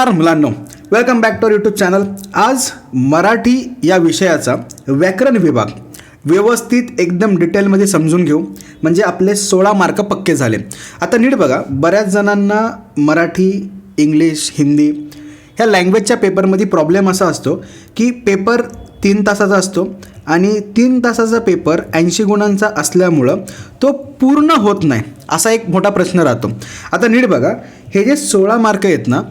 नमस्कार मुलांनो, welcome back to YouTube channel. आज मराठी या विषयाचा व्याकरण विभाग व्यवस्थित एकदम डिटेलमध्ये समजून घेऊ, म्हणजे आपले 16 मार्क पक्के झाले. आता नीट बघा, बऱ्याच जणांना मराठी, इंग्लिश, हिंदी ह्या लँग्वेजच्या पेपरमध्ये प्रॉब्लेम असा असतो की पेपर 3 तासाचा असतो आणि 3 तासाचा पेपर 80 गुणांचा असल्यामुळं तो पूर्ण होत नाही, असा एक मोठा प्रश्न राहतो. आता नीट बघा, हे जे 16 मार्क आहेत ना,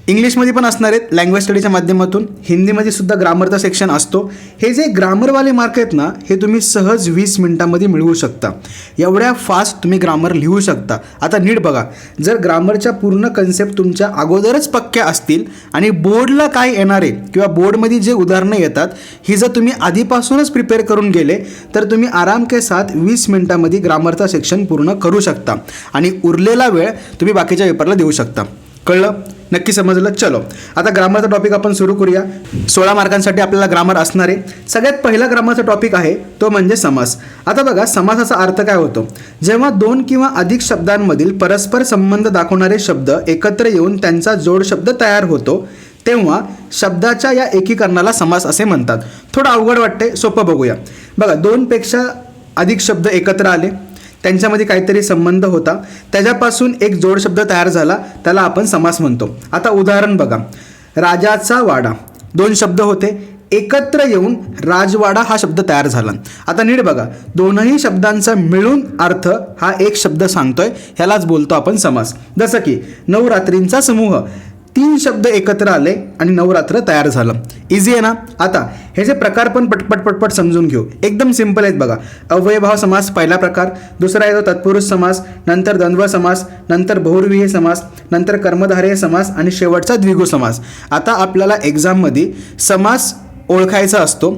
इंग्लिशमध्ये पण असणार आहेत लँग्वेज स्टडीच्या माध्यमातून, हिंदीमध्ये सुद्धा ग्रामरचा सेक्शन असतो. हे जे ग्रामरवाले मार्क आहेत ना, हे तुम्ही सहज 20 मिनिटांमध्ये मिळवू शकता. एवढ्या फास्ट तुम्ही ग्रामर लिहू शकता. आता नीट बघा, जर ग्रामरच्या पूर्ण कन्सेप्ट तुमच्या अगोदरच पक्क्या असतील आणि बोर्डला काय येणार आहे किंवा बोर्डमध्ये जे उदाहरणं येतात ही जर तुम्ही आधीपासूनच प्रिपेअर करून गेले तर तुम्ही आराम के साथ 20 मिनिटांमध्ये ग्रामरचा सेक्शन पूर्ण करू शकता आणि उरलेला वेळ तुम्ही बाकीच्या पेपरला देऊ शकता. कळलं? नक्की समजलं? चलो, आता ग्रामरचा टॉपिक आपण सुरू करूया. 16 मार्कांसाठी आपल्याला ग्रामर असणार आहे. सगळ्यात पहिला ग्रामरचा टॉपिक आहे तो म्हणजे समास. आता बघा, समासाचा अर्थ काय होतो? जेव्हा 2 किंवा अधिक शब्दांमधील परस्पर संबंध दाखवणारे शब्द एकत्र येऊन त्यांचा जोड शब्द तयार होतो तेव्हा शब्दाच्या या एकीकरणाला समास असे म्हणतात. थोडं अवघड वाटते, सोपं बघूया. बघा, 2 पेक्षा अधिक शब्द एकत्र आले, त्यांच्यामध्ये काहीतरी संबंध होता, त्याच्यापासून एक जोड शब्द तयार झाला, त्याला आपण समास म्हणतो. आता उदाहरण बघा, राजाचा वाडा, 2 शब्द होते, एकत्र येऊन राजवाडा हा शब्द तयार झाला. आता नीट बघा, दोनही शब्दांचा मिळून अर्थ हा एक शब्द सांगतोय, ह्यालाच बोलतो आपण समास. जसं की नवरात्रींचा समूह, 3 शब्द एकत्र आले आणि नवरात्र तयार झालं. इझी आहे ना? आता हे जे प्रकार पण पटपट समजून घेऊ. एकदम सिंपल आहेत बघा. अव्ययभाव समास पहिला प्रकार, दुसरा येतो तत्पुरुष समास, नंतर द्वंद्व समास, नंतर बहुव्रीही समास, नंतर कर्मधारय समास आणि शेवटचा द्विगु समास. आता आपल्याला एक्झाममध्ये समास ओळखायचा असतो,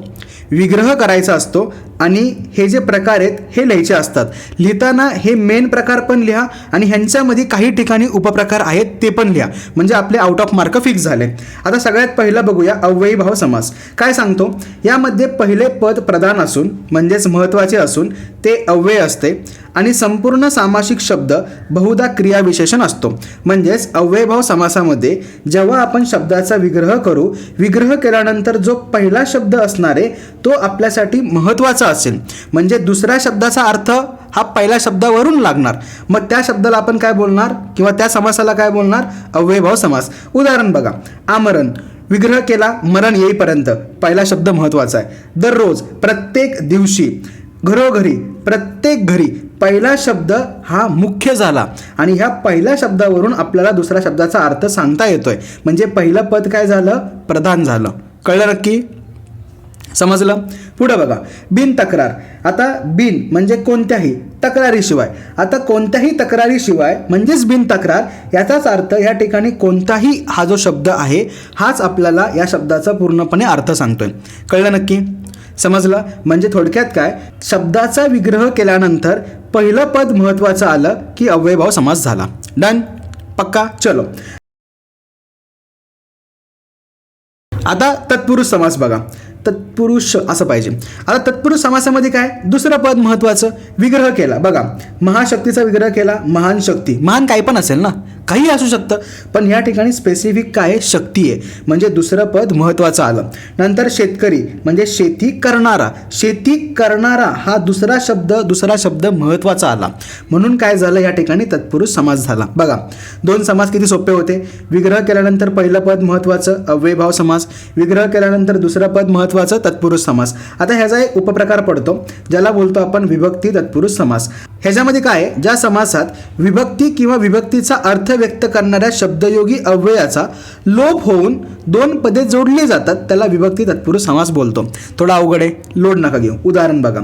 विग्रह करायचा असतो आणि हे जे प्रकार आहेत हे लिहायचे असतात. लिहिताना हे मेन प्रकार पण लिहा आणि ह्यांच्यामध्ये काही ठिकाणी उपप्रकार आहेत ते पण लिहा, म्हणजे आपले आउट ऑफ मार्क फिक्स झाले. आता सगळ्यात पहिला बघूया अव्ययीभाव समास. काय सांगतो? यामध्ये पहिले पद प्रधान असून म्हणजेच महत्त्वाचे असून ते अव्यय असते आणि संपूर्ण सामासिक शब्द बहुधा क्रियाविशेषण असतो. म्हणजेच अव्ययीभाव समासामध्ये जेव्हा आपण शब्दाचा विग्रह करू, विग्रह केल्यानंतर जो पहिला शब्द असणार आहे तो आपल्यासाठी महत्त्वाचा असेल, म्हणजे दुसऱ्या शब्दाचा अर्थ हा पहिल्या शब्दावरून लागणार. मग त्या शब्दाला आपण काय बोलणार किंवा त्या समासाला काय बोलणार? अव्ययीभाव समास. उदाहरण बघा, आमरण, विग्रह केला मरण येईपर्यंत, पहिला शब्द महत्त्वाचा आहे. दररोज, प्रत्येक दिवशी, घरोघरी, प्रत्येक घरी, पहिला शब्द हा मुख्य झाला आणि ह्या पहिल्या शब्दावरून आपल्याला दुसऱ्या शब्दाचा अर्थ सांगता येतोय, म्हणजे पहिलं पद काय झालं? प्रधान झालं. कळलं नक्की? समजलं? पुढे बघा, बिन तक्रार. आता बिन म्हणजे कोणत्याही, तक्रारीशिवाय. आता कोणत्याही तक्रारीशिवाय म्हणजेच बिन तक्रार, याचाच अर्थ या ठिकाणी कोणताही हा जो शब्द आहे हाच आपल्याला या शब्दाचा पूर्णपणे अर्थ सांगतोय. कळलं नक्की? समजलं? म्हणजे थोडक्यात काय, शब्दाचा विग्रह केल्यानंतर पहिलं पद महत्त्वाचं आलं की अव्ययीभाव समास झाला. डन? पक्का? चलो, आता तत्पुरुष समास बघा. तत्पुरुष असं पाहिजे. आता तत्पुरुष समासामध्ये काय? दुसरं पद महत्त्वाचं, विग्रह केला. बघा, महाशक्तीचा विग्रह केला, महान शक्ती. महान काही पण असेल ना, काही असू शकतं, पण या ठिकाणी स्पेसिफिक काय आहे? शक्ती आहे, म्हणजे दुसरं पद महत्त्वाचं आलं. नंतर शेतकरी म्हणजे शेती करणारा, शेती करणारा हा दुसरा शब्द महत्त्वाचा आला, म्हणून काय झालं? या ठिकाणी तत्पुरुष समास झाला. बघा, 2 समास किती सोपे होते. विग्रह केल्यानंतर पहिलं पद महत्त्वाचं अव्ययीभाव समास, विग्रह केल्यानंतर दुसरं पद महत्त्वाचं तत्पुरुष समास. आता ह्याचा एक उपप्रकार पडतो ज्याला बोलतो आपण विभक्ती तत्पुरुष समास. ह्याच्यामध्ये काय आहे? ज्या समासात विभक्ती किंवा विभक्तीचा अर्थ व्यक्त करणाऱ्या शब्दयोगी अव्ययाचा लोप होऊन 2 पदे जोडली जातात त्याला विभक्ती तत्पुरुष समास बोलतो. थोडा अवघड आहे, लोड नका घेऊ. उदाहरण बघा,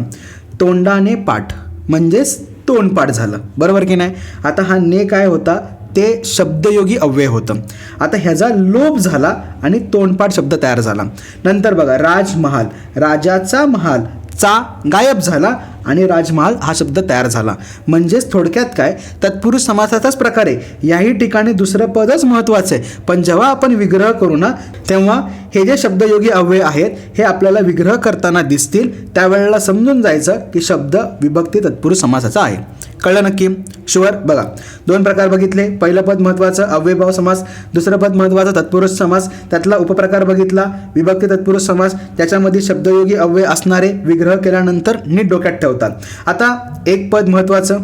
तोंडाने पाठ म्हणजेच तोंडपाठ झालं, बरोबर की नाही? आता हा ने काय होता? ते शब्दयोगी अव्यय होतं. आता ह्याचा लोप झाला आणि तोंडपाठ शब्द तयार झाला. नंतर बघा, राजमहाल, राजाचा महाल चा गायब झाला आणि राजमहाल हा शब्द तयार झाला. म्हणजेच थोडक्यात काय, तत्पुरुष समासाचाच प्रकार आहे. याही ठिकाणी दुसरं पदच महत्त्वाचं आहे, पण जेव्हा आपण विग्रह करू ना तेव्हा हे जे शब्दयोगी अव्यय आहेत हे आपल्याला विग्रह करताना दिसतील, त्यावेळेला समजून जायचं की शब्द विभक्ती तत्पुरुष समासाचा आहे. कळलं नक्की? शुअर? बघा, दोन प्रकार बघितले. पहिलं पद महत्त्वाचं अव्ययभाव समास, दुसरं पद महत्त्वाचं तत्पुरुष समास. त्यातला उपप्रकार बघितला विभक्ती तत्पुरुष समास. त्याच्यामध्ये शब्दयोगी अव्यय असणारे विग्रह केल्यानंतर नीट डोक्यात ठेवतात. आता एक पद महत्त्वाचं,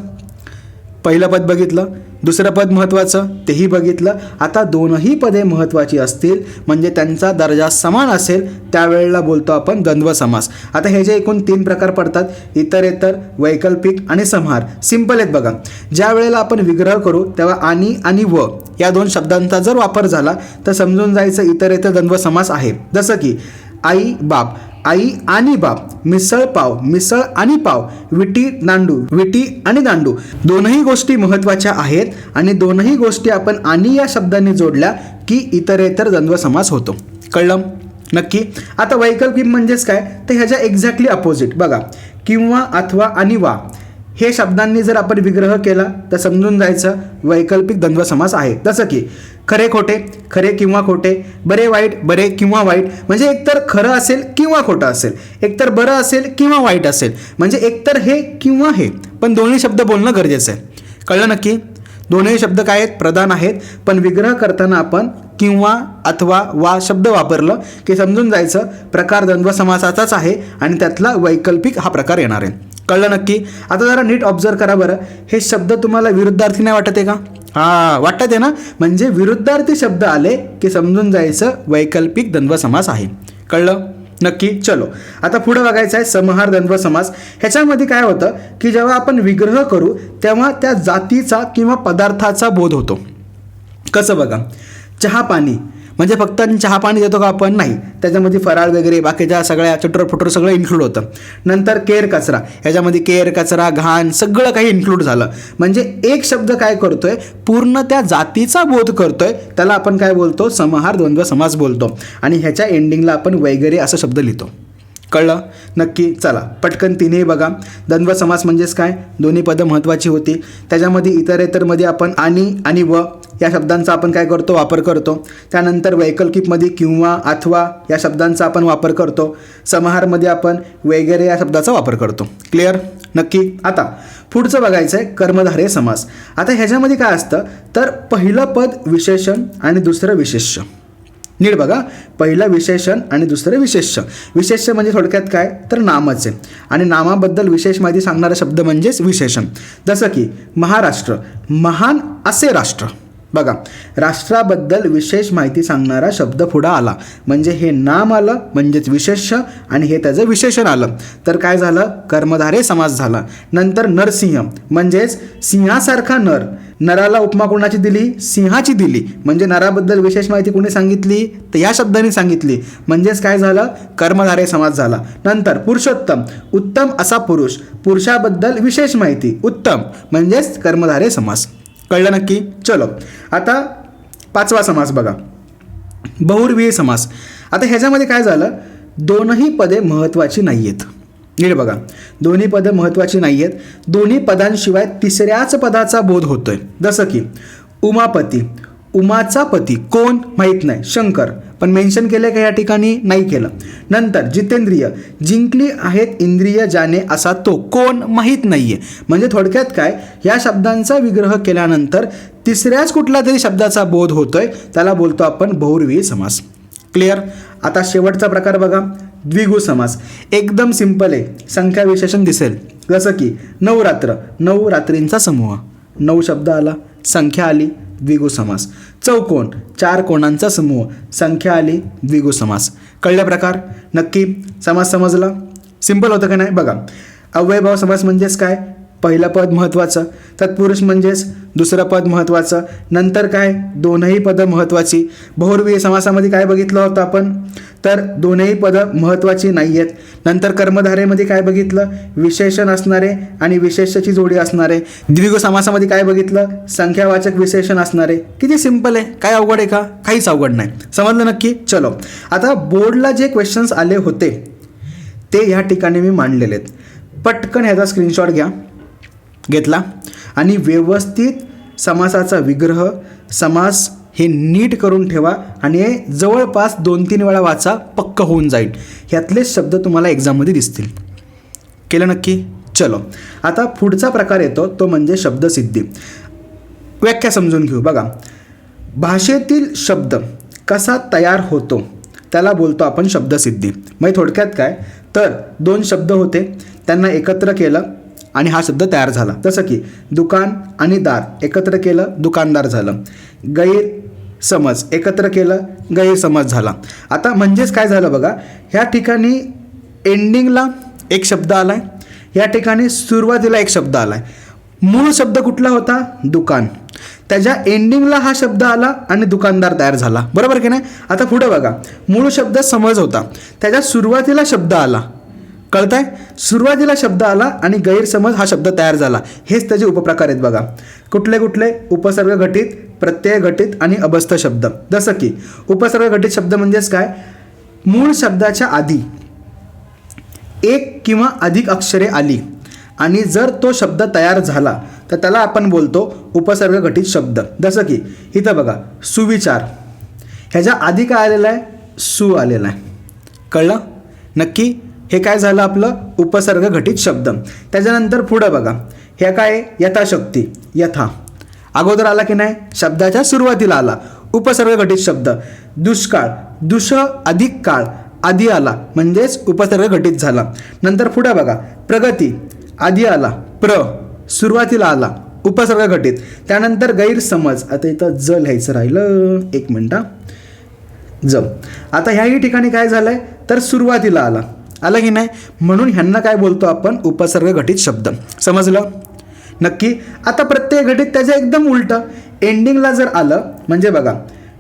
पहिलं पद बघितलं, दुसरं पद महत्त्वाचं तेही बघितलं. आता दोनही पदे महत्त्वाची असतील म्हणजे त्यांचा दर्जा समान असेल त्यावेळेला बोलतो आपण द्वंद्व समास. आता हे जे एकूण 3 प्रकार पडतात, इतरेतर, वैकल्पिक आणि संहार. सिंपल आहेत बघा. ज्या वेळेला आपण विग्रह करू तेव्हा आणि व या 2 शब्दांचा जर वापर झाला तर समजून जायचं इतरेतर द्वंद्व समास आहे. जसं की आई बाप, आई आणि बाप, मिसळ पाव, मिसळ आणि पाव, विटी दांडू, विटी आणि दांडू. दोनही गोष्टी महत्त्वाच्या आहेत आणि दोनही गोष्टी आपण आणि या शब्दांनी जोडल्या की इतरेतर द्वंद्व समास होतो. कळलं नक्की? आता वैकल्पिक म्हणजेच काय तर ह्याच्या एक्झॅक्टली अपोजिट. बघा, किंवा, अथवा आणि वा हे शब्दांनी जर आपण विग्रह केला तर समजून जायचं वैकल्पिक द्वंद्व समास आहे. जसं की खरे खोटे, खरे किंवा खोटे, बरे वाईट, बरे किंवा वाईट. म्हणजे एकतर खरं असेल किंवा खोटं असेल, एकतर बरं असेल किंवा वाईट असेल. म्हणजे एकतर हे किंवा हे, पण दोन्ही शब्द बोलणं गरजेचं आहे. कळलं नक्की? दोन्ही शब्द काय आहेत? प्रधान आहेत. पण विग्रह करताना आपण किंवा, अथवा, वा शब्द वापरलं की समजून जायचं प्रकार द्वंद्व समासाचाच आहे आणि त्यातला वैकल्पिक हा प्रकार येणार आहे. कळलं नक्की? आता जरा नीट ऑब्झर्व करा बरं. हे शब्द तुम्हाला विरुद्धार्थी नाही वाटत आहे का? वाटत आहे ना? म्हणजे विरुद्धार्थी शब्द आले की समजून जायचं वैकल्पिक द्वंद्व समास आहे. कळलं नक्की? चलो, आता पुढे बघायचं आहे समहार द्वंद्व समास. ह्याच्यामध्ये काय होतं की जेव्हा आपण विग्रह करू तेव्हा त्या जातीचा किंवा पदार्थाचा बोध होतो. कसं बघा, चहा पाणी म्हणजे फक्त चहा पाणी देतो का आपण? नाही, त्याच्यामध्ये फराळ वगैरे बाकीच्या सगळ्या चटरफुटर सगळं इन्क्लूड होतं. नंतर केर कचरा, ह्याच्यामध्ये केर कचरा घाण सगळं काही इन्क्लूड झालं. म्हणजे एक शब्द काय करतोय? पूर्ण त्या जातीचा बोध करतोय. त्याला आपण काय बोलतो? समहार द्वंद्व समास बोलतो. आणि ह्याच्या एंडिंगला आपण वगैरे असा शब्द लिहितो. कळलं नक्की? चला पटकन तिन्ही बघा. द्वंद्व समास म्हणजेच काय? दोन्ही पदं महत्त्वाची होती. त्याच्यामध्ये इतरेतरमध्ये आपण आणि व या शब्दांचा आपण काय करतो? वापर करतो. त्यानंतर वैकल्पिकमध्ये किंवा, अथवा या शब्दांचा आपण वापर करतो. समाहारमध्ये आपण वगैरे या शब्दाचा वापर करतो. क्लिअर नक्की? आता पुढचं बघायचं आहे कर्मधारय समास. आता ह्याच्यामध्ये काय असतं तर पहिलं पद विशेषण आणि दुसरं विशेष्य. नीट बघा, पहिलं विशेषण आणि दुसरं विशेष्य. विशेष्य म्हणजे थोडक्यात काय तर नामच आहे आणि नामाबद्दल विशेष माहिती सांगणारा शब्द म्हणजेच विशेषण. जसं की महाराष्ट्र, महान असे राष्ट्र. बघा, राष्ट्राबद्दल विशेष माहिती सांगणारा शब्द पुढं आला म्हणजे हे नाम आलं म्हणजेच विशेष्य आणि हे त्याचं विशेषण आलं तर काय झालं? कर्मधारय समास झाला. नंतर नरसिंह म्हणजेच सिंहासारखा नर. नराला उपमा कोणाची दिली? सिंहाची दिली. म्हणजे नराबद्दल विशेष माहिती कोणी सांगितली? तर या शब्दाने सांगितली. म्हणजेच काय झालं? कर्मधारय समास झाला. नंतर पुरुषोत्तम, उत्तम असा पुरुष. पुरुषाबद्दल विशेष माहिती उत्तम म्हणजेच कर्मधारय समास. कळलं नक्की? चलो, आता 5वा समास बघा, बहुव्रीही समास. आता ह्याच्यामध्ये काय झालं? दोनही पदे महत्त्वाची नाही आहेत. नीट बघा, दोन्ही पदं महत्त्वाची नाही आहेत. दोन्ही पदांशिवाय तिसऱ्याच पदाचा बोध होतोय. जसं की उमापती, उमाचा पती कोण? माहीत नाही, शंकर. पण मेन्शन केलं का या ठिकाणी? नाही केलं. नंतर जितेंद्रिय, जिंकली आहेत इंद्रिय ज्याने असा तो कोण? माहीत नाहीये. म्हणजे थोडक्यात काय, या शब्दांचा विग्रह केल्यानंतर तिसऱ्याच कुठल्या तरी शब्दाचा बोध होतोय त्याला बोलतो आपण बहुव्रीही समास. क्लिअर? आता शेवटचा प्रकार बघा, द्विगु समास. एकदम सिंपल आहे, संख्या विशेषण दिसेल. जसं की नवरात्र, 9 रात्रींचा समूह. 9 शब्द आला, संख्या आली, द्विगु समास. चौकोन, 4 कोणांचा समूह, संख्या आली, द्विगु समास. कळल्या प्रकार? नक्की समास समजला? सिंपल होतं का नाही? बघा, अव्ययभाव समास म्हणजेच काय? पहिलं पद महत्त्वाचं, तत्पुरुष म्हणजेच दुसरं पद महत्त्वाचं. नंतर काय? दोनही पदं महत्त्वाची. बहुव्रीही समासामध्ये काय बघितलं होतं आपण तर दोनही पदं महत्त्वाची नाही आहेत. नंतर कर्मधारेमध्ये काय बघितलं? विशेषण असणारे आणि विशेष्याची जोडी असणारे. द्विगु समासामध्ये काय बघितलं? संख्यावाचक विशेषण असणारे. किती सिंपल आहे, काय अवघड आहे का? काहीच अवघड नाही. समजलं नक्की? चलो, आता बोर्डला जे क्वेश्चन्स आले होते ते ह्या ठिकाणी मी मांडलेले आहेत. पटकन ह्याचा स्क्रीनशॉट घ्या. घेतला आणि व्यवस्थित समासाचा विग्रह, समास हे नीट करून ठेवा आणि हे जवळपास 2-3 वेळा वाचा, पक्क होऊन जाईल. ह्यातलेच शब्द तुम्हाला एक्झाममध्ये दिसतील. केलं नक्की? चलो आता पुढचा प्रकार येतो तो म्हणजे शब्दसिद्धी. व्याख्या समजून घेऊ. बघा, भाषेतील शब्द कसा तयार होतो त्याला बोलतो आपण शब्दसिद्धी. मग थोडक्यात काय तर दोन शब्द होते, त्यांना एकत्र केलं आणि हा शब्द तयार झाला. जसं की दुकान आणि दार एकत्र केलं दुकानदार झालं. गैरसमज एकत्र केलं गैरसमज झाला. आता म्हणजेच काय झालं बघा, ह्या ठिकाणी एंडिंगला एक शब्द आला आहे, या ठिकाणी सुरुवातीला एक शब्द आला आहे. मूळ शब्द कुठला होता? दुकान. त्याच्या एंडिंगला हा शब्द आला आणि दुकानदार तयार झाला. बरोबर की नाही? आता पुढे बघा, मूळ शब्द समज होता, त्याच्या सुरुवातीला शब्द आला. कळतंय? सुरुवातीला शब्द आला आणि गैरसमज हा शब्द तयार झाला. हेच त्याचे उपप्रकार आहेत. बघा कुठले कुठले? उपसर्ग घटित, प्रत्यय घटित आणि अभस्त शब्द. जसं की उपसर्ग घटित शब्द म्हणजेच काय, मूळ शब्दाच्या आधी एक किंवा अधिक अक्षरे आली आणि जर तो शब्द तयार झाला तर त्याला आपण बोलतो उपसर्ग घटित शब्द. जसं की इथं बघा, सुविचार, ह्याच्या आधी काय आलेलं आहे? सु आलेला आहे. कळलं? नक्की हे काय झालं आपलं उपसर्ग घटित शब्द. त्याच्यानंतर पुढं बघा, ह्या काय? यथाशक्ती, यथा अगोदर आला की नाही? शब्दाच्या सुरुवातीला आला, उपसर्ग घटित शब्द. दुष्काळ, दुष अधिक काळ आधी आला म्हणजेच उपसर्ग घटित झाला. नंतर पुढे बघा, प्रगती आधी आला, प्र सुरुवातीला आला, उपसर्ग घटित. त्यानंतर गैरसमज, आता इथं ज लिहायचं राहिलं, एक मिनटं, ज. आता ह्याही ठिकाणी काय झालंय तर सुरुवातीला आला, आलं की नाही? म्हणून ह्यांना काय बोलतो आपण उपसर्ग घटित शब्द. समजलं? नक्की. आता प्रत्यय घटित त्याचं एकदम उलटं, एंडिंगला जर आलं म्हणजे बघा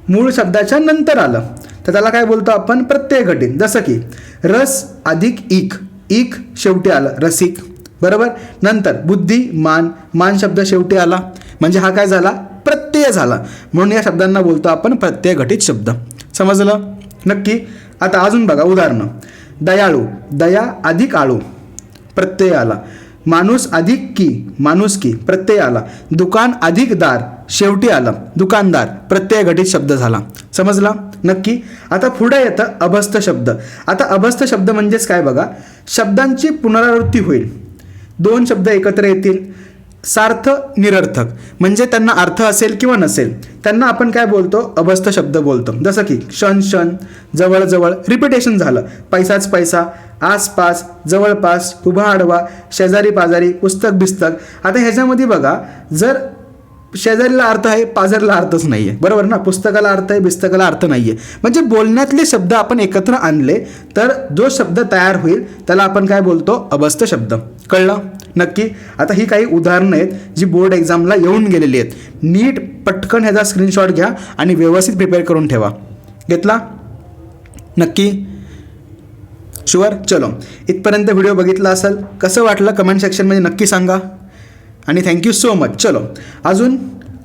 मूळ शब्दाच्या नंतर आलं तर त्याला काय बोलतो आपण प्रत्यय घटित. जसं की रस अधिक इक, इक शेवटी आलं रसिक. बरोबर. नंतर बुद्धी, मान, मान शब्द शेवटी आला म्हणजे हा काय झाला? प्रत्यय झाला. म्हणून या शब्दांना बोलतो आपण प्रत्यय घटित शब्द. समजलं? नक्की. आता अजून बघा उदाहरणं. दयाळू, दया अधिक आळू प्रत्यय आला. माणूस अधिक की, माणुसकी प्रत्यय आला. दुकान अधिक दार शेवटी आलं दुकानदार, प्रत्यय घटित शब्द झाला. समजला? नक्की. आता पुढे येतं अभस्त शब्द. आता अभस्त शब्द म्हणजेच काय बघा, शब्दांची पुनरावृत्ती होईल, दोन शब्द एकत्र येतील, सार्थ निरर्थक म्हणजे त्यांना अर्थ असेल किंवा नसेल, त्यांना आपण काय बोलतो? अभस्त शब्द बोलतो. जसं की क्षण क्षण, जवळ जवळ रिपिटेशन झालं, पैसाच पैसा, आसपास, जवळपास, उभा आडवा, शेजारी पाजारी, पुस्तक बिस्तक. आता ह्याच्यामध्ये बघा, जर शेजारीला अर्थ आहे, पाजारीला अर्थच नाही आहे. बरोबर ना? पुस्तकाला अर्थ आहे, बिस्तकाला अर्थ नाही आहे. म्हणजे बोलण्यातले शब्द आपण एकत्र आणले तर जो शब्द तयार होईल त्याला आपण काय बोलतो? अभस्त शब्द. कळलं? नक्की. आता ही काही उदाहरणं आहेत जी बोर्ड एक्झामला येऊन गेलेली आहेत. नीट पटकन ह्याचा स्क्रीनशॉट घ्या आणि व्यवस्थित प्रिपेअर करून ठेवा. घेतला? नक्की. शुअर? चलो, इथपर्यंत व्हिडिओ बघितला असेल, कसं वाटलं कमेंट सेक्शनमध्ये नक्की सांगा आणि थँक्यू सो मच. चलो अजून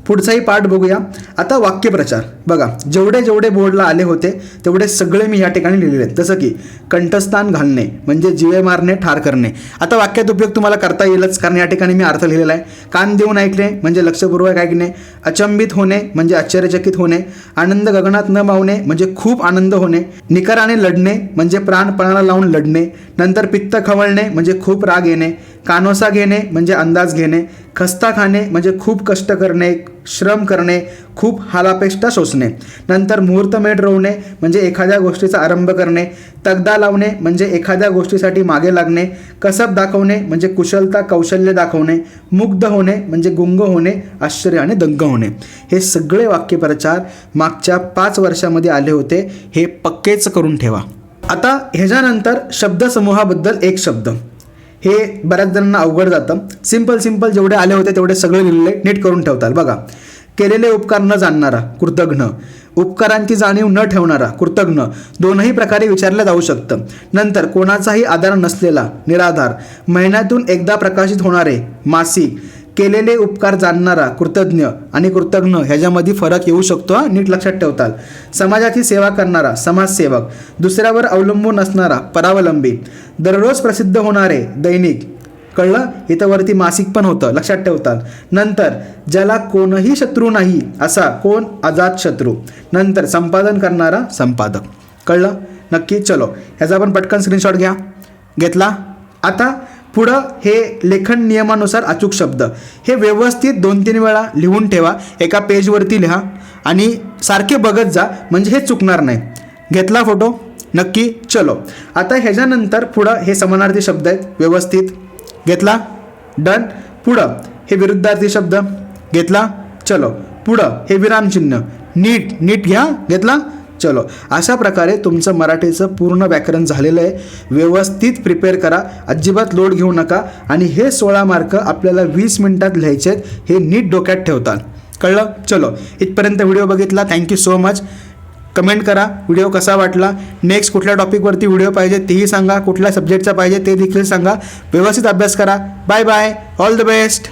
पुढचाही पार्ट बघूया. आता वाक्यप्रचार बघा, जेवढे जेवढे बोर्डला आले होते तेवढे सगळे मी या ठिकाणी लिहिलेले आहेत. जसं की कंठस्थान घालणे म्हणजे जीवे मारणे, ठार करणे. आता वाक्यात उपयोग तुम्हाला करता येईलच कारण या ठिकाणी मी अर्थ लिहिलेला आहे. कान देऊन ऐकणे म्हणजे लक्षपूर्वक ऐकणे. अचंबित होणे म्हणजे आश्चर्यचकित होणे. आनंद गगनात न मावणे म्हणजे खूप आनंद होणे. निकराने लढणे म्हणजे प्राणपणाला लावून लढणे. नंतर पित्त खवळणे म्हणजे खूप राग येणे. कानोसा घेणे म्हणजे अंदाज घेणे. खस्ता खाणे म्हणजे खूप कष्ट करणे, श्रम करणे, खूप हालापेष्टा सोसणे. नंतर मुहूर्तमेढ रोवणे म्हणजे एखाद्या गोष्टीचा आरंभ करणे. तगदा लावणे म्हणजे एखाद्या गोष्टीसाठी मागे लागणे. कसब दाखवणे म्हणजे कुशलता कौशल्य दाखवणे. मुग्ध होणे म्हणजे गुंग होणे, आश्चर्य आणि दंग होणे. हे सगळे वाक्यप्रचार मागच्या 5 वर्षामध्ये आले होते, हे पक्केच करून ठेवा. आता ह्याच्यानंतर शब्दसमूहाबद्दल एक शब्द, हे बऱ्याच जणांना अवघड जातं. सिंपल जेवढे आले होते तेवढे सगळे लिहिलेले नीट करून ठेवतात. बघा, केलेले उपकार न जाणणारा कृतघ्न, उपकारांची जाणीव न ठेवणारा कृतघ्न, दोनही प्रकारे विचारलं जाऊ शकतं. नंतर कोणाचाही आधार नसलेला निराधार, महिन्यातून एकदा प्रकाशित होणारे मासिक, केलेले उपकार जाणणारा कृतज्ञ आणि कृतघ्न ह्याच्यामध्ये फरक येऊ शकतो, नीट लक्षात ठेवताल. समाजाची सेवा करणारा समाजसेवक, दुसऱ्यावर अवलंबून असणारा परावलंबी, दररोज प्रसिद्ध होणारे दैनिक. कळलं? इथं वरती मासिक पण होतं, लक्षात ठेवतात. नंतर ज्याला कोणही शत्रू नाही असा कोण? अजात शत्रू. नंतर संपादन करणारा संपादक. कळलं? नक्की. चलो ह्याचा आपण पटकन स्क्रीनशॉट घ्या. घेतला? आता पुढं हे लेखन नियमानुसार अचूक शब्द हे व्यवस्थित 2-3 वेळा लिहून ठेवा, एका पेजवरती लिहा आणि सारखे बघत जा, म्हणजे हे चुकणार नाही. घेतला फोटो? नक्की. चलो, आता ह्याच्यानंतर पुढं हे समानार्थी शब्द आहेत, व्यवस्थित घेतला, डन. पुढं हे विरुद्धार्थी शब्द घेतला, चलो. पुढं हे विरामचिन्ह, नीट नीट घ्या, घेतला, चलो. अशा प्रकारे तुमचं मराठीचं पूर्ण व्याकरण झालेलं आहे. व्यवस्थित प्रिपेअर करा, अजिबात लोड घेऊ नका. आणि हे 16 मार्क आपल्याला 20 मिनिटात लिहायचे आहेत, हे नीट डोक्यात ठेवतात. कळलं? चलो, इथपर्यंत व्हिडिओ बघितला, थँक्यू सो मच. कमेंट करा व्हिडिओ कसा वाटला. नेक्स्ट कुठल्या टॉपिकवरती व्हिडिओ पाहिजे तेही सांगा, कुठल्या सब्जेक्टचा पाहिजे ते देखील सांगा. व्यवस्थित अभ्यास करा. Bye bye, all the best.